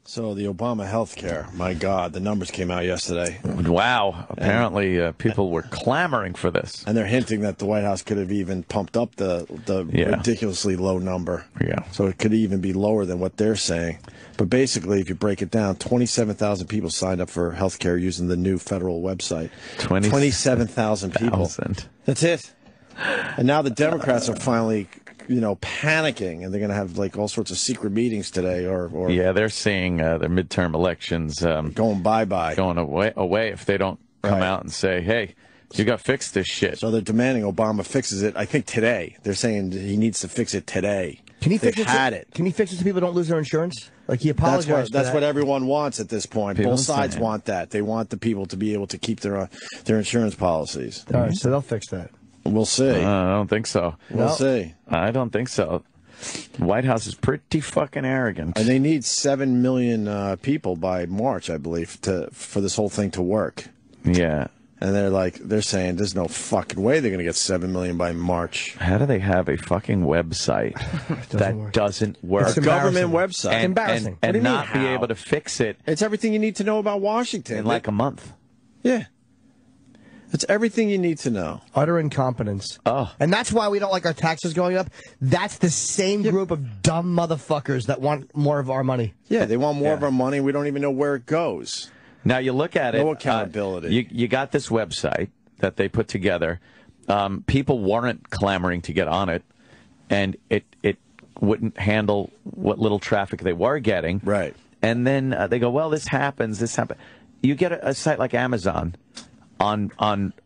So the Obama health care, my God, the numbers came out yesterday. Wow. Apparently people were clamoring for this. And they're hinting that the White House could have even pumped up the ridiculously low number. Yeah. So it could even be lower than what they're saying. But basically, if you break it down, 27,000 people signed up for health care using the new federal website. 27,000 people. That's it. And now the Democrats are finally, panicking, and they're going to have like all sorts of secret meetings today, or yeah, they're seeing their midterm elections going bye-bye, going away if they don't come out and say, "Hey, you got to fix this shit." So they're demanding Obama fixes it. I think today they're saying he needs to fix it today. Can he fix it? Can he fix it so people don't lose their insurance? Like he apologized. That's what everyone wants at this point. Both sides want that. They want the people to be able to keep their insurance policies. All right, so they'll fix that. We'll see. I don't think so. We'll see. I don't think so. The White House is pretty fucking arrogant. And they need 7 million people by March, I believe, for this whole thing to work. Yeah. And they're saying there's no fucking way they're going to get 7 million by March. How do they have a fucking website that doesn't work? It's a government website. It's embarrassing. And not be able to fix it. It's everything you need to know about Washington. In like a month. Yeah. It's everything you need to know. Utter incompetence. Oh. And that's why we don't like our taxes going up. That's the same group of dumb motherfuckers that want more of our money. Yeah, they want more of our money. We don't even know where it goes. Now, you look at it. No accountability. You got this website that they put together. People weren't clamoring to get on it, and it wouldn't handle what little traffic they were getting. Right. And then they go, well, this happens. You get a site like Amazon on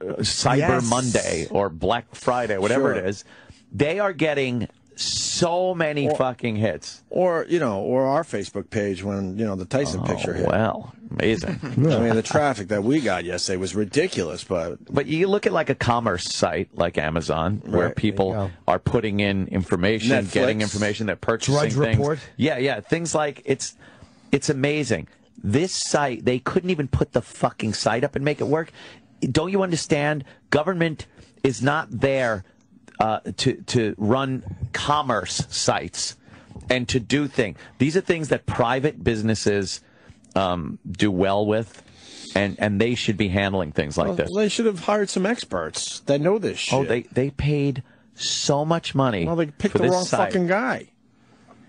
Cyber Monday or Black Friday, whatever it is. They are getting so many fucking hits. Or our Facebook page when, the Tyson picture hit. Well, amazing. I mean, the traffic that we got yesterday was ridiculous. But you look at like a commerce site like Amazon, where people are putting in information, Netflix. getting information, they're purchasing Drudge things. Report. Yeah, things like it's amazing. This site, they couldn't even put the fucking site up and make it work. Don't you understand? Government is not there to run commerce sites and to do things. These are things that private businesses do well with, and they should be handling things like this. They should have hired some experts that know this shit. Oh, they paid so much money. Well, they picked the wrong fucking guy,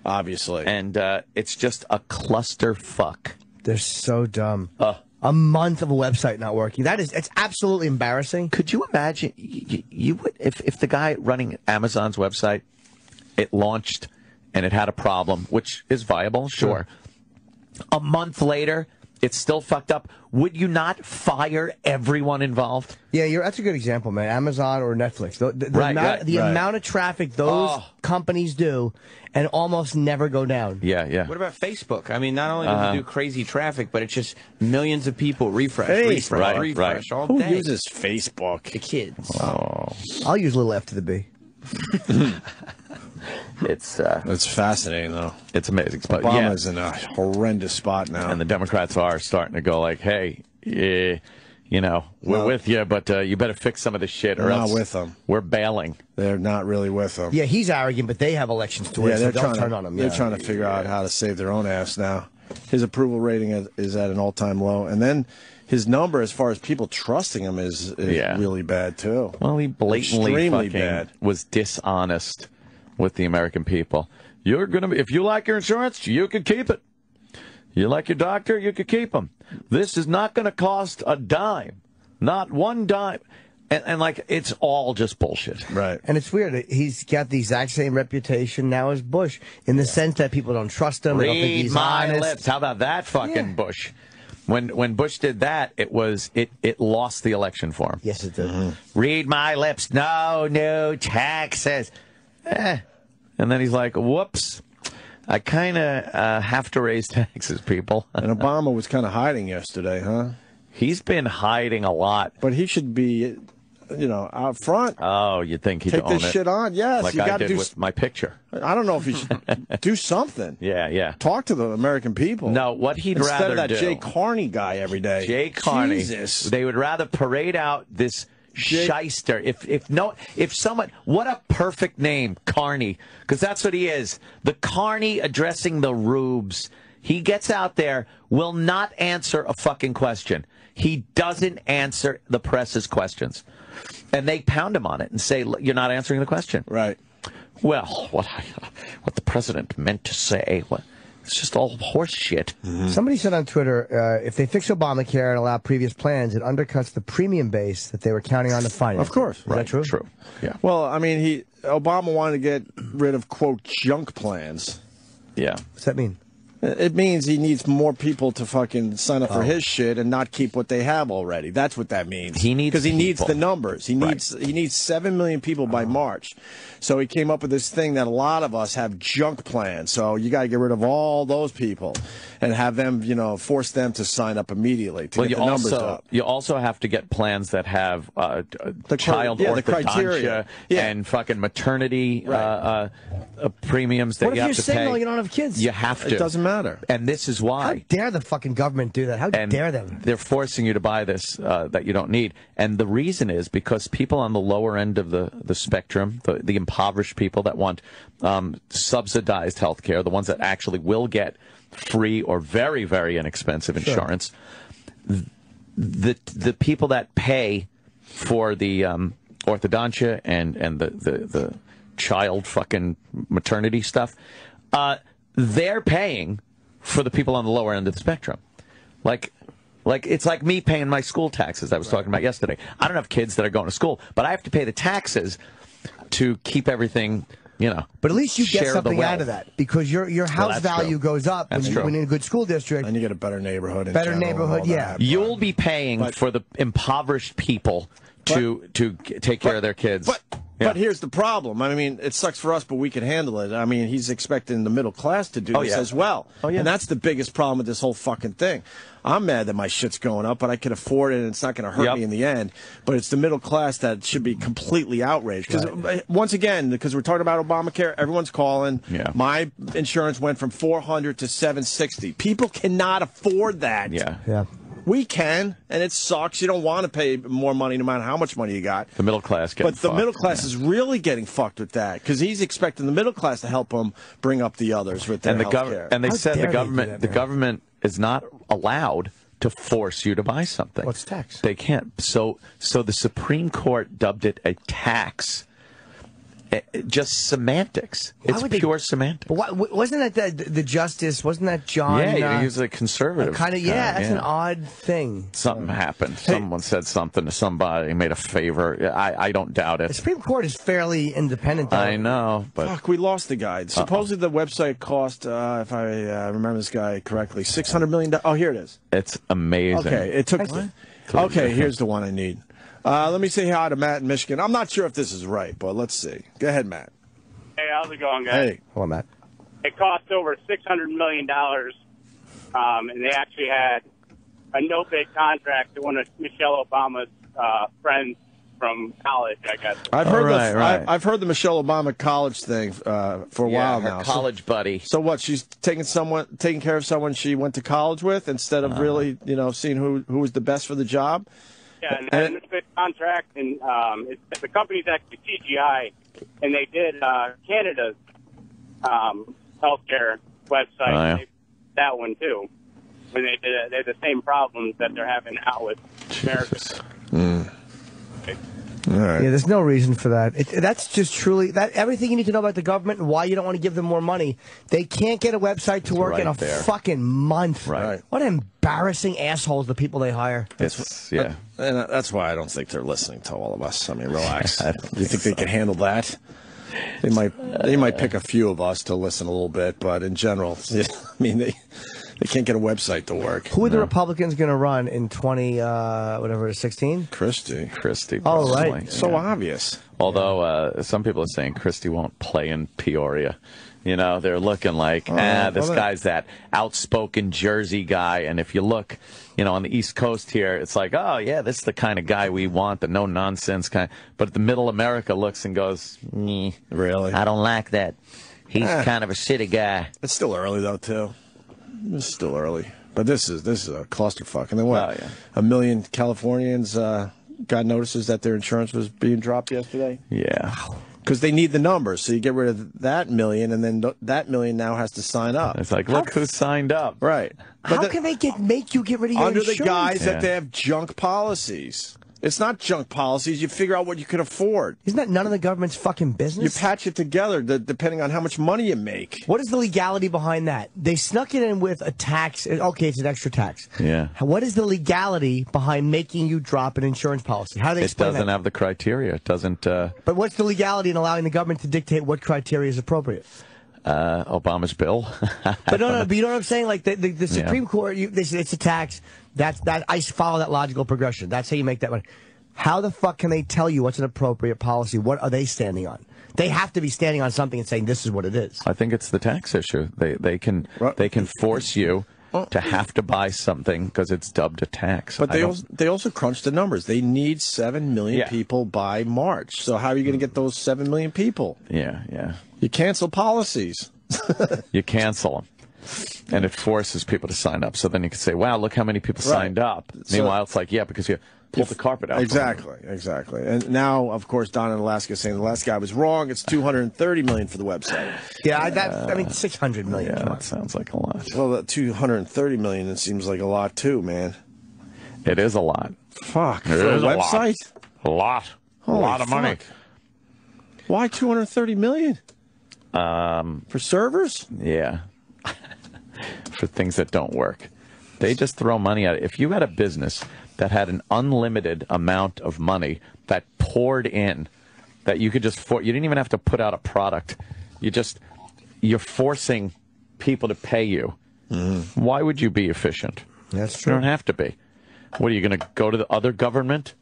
obviously. And it's just a clusterfuck. They're so dumb. A month of a website not working. It's absolutely embarrassing. Could you imagine you would if the guy running Amazon's website, it launched and it had a problem, which is viable, sure. A month later, it's still fucked up. Would you not fire everyone involved? Yeah, that's a good example, man. Amazon or Netflix. The amount of traffic those companies do and almost never go down. Yeah. What about Facebook? I mean, not only does it do crazy traffic, but it's just millions of people refresh all Who day. Who uses Facebook? The kids. I'll use a little F to the B. It's fascinating, though. It's amazing. Obama's in a horrendous spot now. And the Democrats are starting to go like, hey, we're with you, but you better fix some of this shit or else not with them. We're bailing. They're not really with them. Yeah, he's arrogant, but they have elections to win, so they'll turn on him. They're trying to figure out how to save their own ass now. His approval rating is at an all-time low. And then his number, as far as people trusting him, is really bad, too. Well, he blatantly Extremely bad. Was dishonest with the American people. If you like your insurance, you can keep it. You like your doctor, you can keep him. This is not going to cost a dime. Not one dime. And it's all just bullshit. Right. And it's weird. He's got the exact same reputation now as Bush, in the sense that people don't trust him. They don't think Read he's my honest. lips. How about that fucking Bush? When Bush did that, it lost the election for him. Yes, it did. Mm-hmm. Read my lips. No new taxes. And then he's like, whoops. I kind of have to raise taxes, people. And Obama was kind of hiding yesterday, huh? He's been hiding a lot. But he should be, out front. Oh, you think he'd take own this it? Shit on? Yes. Like you I got to did do with my picture. I don't know if he should do something. Yeah. Talk to the American people. No, what he'd Instead rather of that do. Jay Carney guy every day. Jay Carney. Jesus. They would rather parade out this shyster. If someone, what a perfect name, Carney, because that's what he is. The Carney addressing the rubes. He gets out there, will not answer a fucking question. He doesn't answer the press's questions. And they pound him on it and say, you're not answering the question. Right. Well, what the president meant to say, it's just all horse shit. Mm-hmm. Somebody said on Twitter, if they fix Obamacare and allow previous plans, it undercuts the premium base that they were counting on to finance. Of course. Is that true? True. Yeah. Well, I mean, Obama wanted to get rid of, quote, junk plans. Yeah. What's that mean? It means he needs more people to fucking sign up for his shit and not keep what they have already. That's what that means. He needs because he needs the numbers. He needs 7 million people by March. So he came up with this thing that a lot of us have junk plans. So you got to get rid of all those people and have them, force them to sign up immediately to get the numbers up. You also have to get plans that have child orthodontia and fucking maternity premiums that you have to pay. What if you're single and you don't have kids? You have to. It doesn't matter. And this is why. How dare the fucking government do that? How dare them? They're forcing you to buy this that you don't need. And the reason is because people on the lower end of the spectrum, the impoverished people that want subsidized health care, the ones that actually will get free or very, very inexpensive insurance, the people that pay for the orthodontia and the child fucking maternity stuff, they're paying for the people on the lower end of the spectrum. Like it's like me paying my school taxes I was talking about yesterday. I don't have kids that are going to school, but I have to pay the taxes to keep everything, But at least you get something out of that because your house value goes up when you're in a good school district. And you get a better neighborhood. Yeah. You'll be paying for the impoverished people to take care of their kids. But here's the problem. I mean, it sucks for us, but we can handle it. I mean, he's expecting the middle class to do this as well. And that's the biggest problem with this whole fucking thing. I'm mad that my shit's going up, but I can afford it, and it's not going to hurt me in the end. But it's the middle class that should be completely outraged. Because, once again, because we're talking about Obamacare, everyone's calling. Yeah. My insurance went from $400 to $760. People cannot afford that. Yeah. We can, and it sucks. You don't want to pay more money no matter how much money you got. The middle class gets fucked. But the middle class is really getting fucked with that because he's expecting the middle class to help him bring up the others with their health care. And they said the government is not allowed to force you to buy something. What's tax? They can't. So the Supreme Court dubbed it a tax. Just semantics. It's pure semantics. But wasn't that the justice? Wasn't that John? Yeah, he was a conservative. That's an odd thing. Something happened. Someone said something to somebody, made a favor. I don't doubt it. The Supreme Court is fairly independent, though. I know, but... Fuck, we lost the guy. Supposedly the website cost, if I remember this guy correctly, $600 million. Oh, here it is. It's amazing. Okay, it took... Okay, here's the one I need. Let me say hi to Matt in Michigan. I'm not sure if this is right, but let's see. Go ahead, Matt. Hey, how's it going, guys? Hey. Hello, Matt. It cost over $600 million, and they actually had a no-bid contract to one of Michelle Obama's friends from college, I guess. I've heard I've heard the Michelle Obama college thing for a while now. Her college buddy. So what? She's taking care of someone she went to college with instead of really, seeing who was the best for the job. Yeah, and it's a contract, and the company's actually CGI, and they did Canada's healthcare website. That one too, when they did it, they had the same problems that they're having now with America. All right. Yeah, there's no reason for that. That's just truly everything you need to know about the government and why you don't want to give them more money. They can't get a website to work in a fucking month. Right. What embarrassing assholes the people they hire. And that's why I don't think they're listening to all of us. I mean, relax. Do you think they can handle that? They might pick a few of us to listen a little bit, but in general, I mean, they can't get a website to work. Who are the Republicans going to run in 16? Christie. Oh, right. So obvious. Although some people are saying Christie won't play in Peoria. They're looking like, this guy's that outspoken Jersey guy. And if you look, on the East Coast here, it's like, oh, yeah, this is the kind of guy we want, the no-nonsense kind. But the middle America looks and goes, really? I don't like that. He's kind of a shitty guy. It's still early, though, too. It's still early. But this is a clusterfuck. And then what? A million Californians got notices that their insurance was being dropped yesterday? Yeah. Because they need the numbers, so you get rid of that million, and then that million now has to sign up. It's like, look who signed up. Right. How can they make you get rid of your insurance? Under the guise that they have junk policies. It's not junk policies. You figure out what you can afford. Isn't that none of the government's fucking business? You patch it together depending on how much money you make. What is the legality behind that? They snuck it in with a tax. Okay, it's an extra tax. Yeah. What is the legality behind making you drop an insurance policy? How do they explain that? It doesn't have the criteria. It doesn't... But what's the legality in allowing the government to dictate what criteria is appropriate? Obama's bill. But no, but you know what I'm saying? Like the Supreme Court, they said it's a tax. I follow that logical progression. That's how you make that money. How the fuck can they tell you what's an appropriate policy? What are they standing on? They have to be standing on something and saying this is what it is. I think it's the tax issue. They can force you to have to buy something because it's dubbed a tax. But they also crunch the numbers. They need 7 million people by March. So how are you going to get those 7 million people? Yeah. You cancel policies. You cancel them. And it forces people to sign up. So then you can say, wow, look how many people signed up. Meanwhile, it's like, because you pulled the carpet out. Exactly. And now, of course, Don in Alaska is saying the last guy was wrong. It's $230 million for the website. Yeah, I mean, $600 million. Yeah, that sounds like a lot. Well, that $230 million, it seems like a lot, too, man. It is a lot. Fuck. For a website? A lot. A lot of money. Why $230 million? For servers? Yeah. For things that don't work. They just throw money at it. If you had a business that had an unlimited amount of money that poured in, that you could just you didn't even have to put out a product. You're forcing people to pay you. Why would you be efficient? That's true. You don't have to be. What are you going to go to the other government?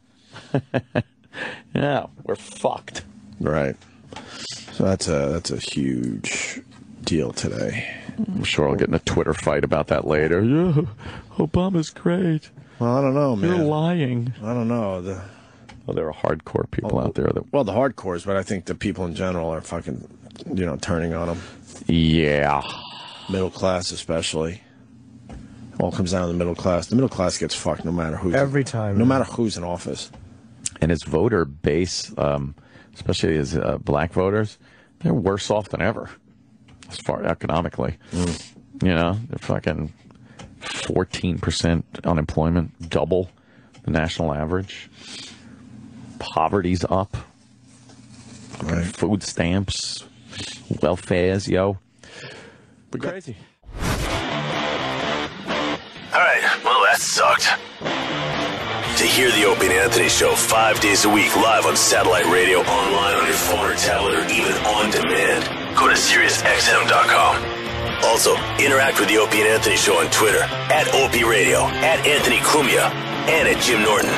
Yeah, we're fucked. Right. So that's a huge deal today. I'm sure I'll get in a Twitter fight about that later. Yeah, Obama's great. Well, I don't know, man. You're lying. I don't know. There are hardcore people out there. Well, the hardcores, but I think the people in general are fucking, turning on them. Yeah. Middle class especially. All comes down to the middle class. The middle class gets fucked no matter who's... Every time. No matter who's in office. And his voter base, especially his black voters, they're worse off than ever. As far economically. They're fucking 14% unemployment, double the national average. Poverty's up. Right. Food stamps, welfares, yo. We're crazy. All right, well, that sucked. To hear the Opie and Anthony Show 5 days a week live on satellite radio, online on your phone or tablet, or even on demand, go to SiriusXM.com. Also, interact with the Opie and Anthony Show on Twitter, @Opie Radio, @Anthony Cumia, and @Jim Norton.